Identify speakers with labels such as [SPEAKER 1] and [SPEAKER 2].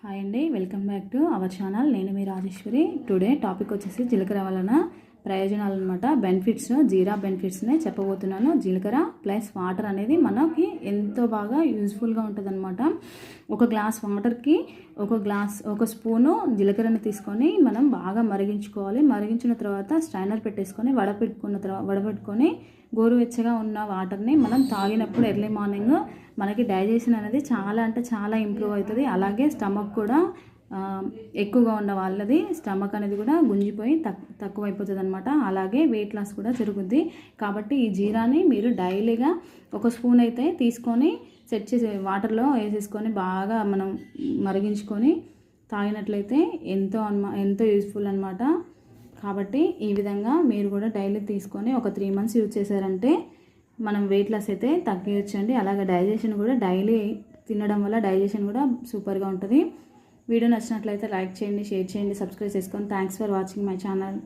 [SPEAKER 1] Hi అండి, welcome back to our channel. నేను మీ Rajeshwari. Today topic వచ్చేసి జీలకర్ర వలన ప్రయోజనాలు అనమాట, బెనిఫిట్స్, జీరా బెనిఫిట్స్నే చెప్పబోతున్నాను. జీలకర్ర ప్లస్ వాటర్ అనేది మనకి ఎంతో బాగా యూజ్ఫుల్గా ఉంటుంది అనమాట. ఒక గ్లాస్ వాటర్కి ఒక స్పూను జీలకర్రని తీసుకొని మనం బాగా మరిగించుకోవాలి. మరిగించిన తర్వాత స్ట్రైనర్ పెట్టేసుకొని వడపెట్టుకొని గోరువెచ్చగా ఉన్న వాటర్ని మనం తాగినప్పుడు ఎర్లీ మార్నింగ్ మనకి డైజెషన్ అనేది చాలా అంటే చాలా ఇంప్రూవ్ అవుతుంది. అలాగే స్టమక్ కూడా ఎక్కువగా ఉన్న వాళ్ళది స్టమక్ అనేది కూడా గుంజిపోయి తక్కువ అయిపోతుంది అనమాట. అలాగే వెయిట్ లాస్ కూడా జరుగుద్ది. కాబట్టి ఈ జీరాని మీరు డైలీగా ఒక స్పూన్ అయితే తీసుకొని సెట్ చేసి వాటర్లో వేసేసుకొని బాగా మనం మరిగించుకొని తాగినట్లయితే ఎంతో యూజ్ఫుల్ అనమాట. కాబట్టి ఈ విధంగా మీరు కూడా డైలీ తీసుకొని ఒక 3 months యూజ్ చేశారంటే మనం వెయిట్ లాస్ అయితే తగ్గించండి. అలాగే డైజెషన్ కూడా డైలీ తినడం వల్ల డైజెషన్ కూడా సూపర్గా ఉంటుంది. వీడియో నచ్చినట్లయితే లైక్ చేయండి, షేర్ చేయండి, సబ్స్క్రైబ్ చేసుకోండి. Thanks for watching my channel.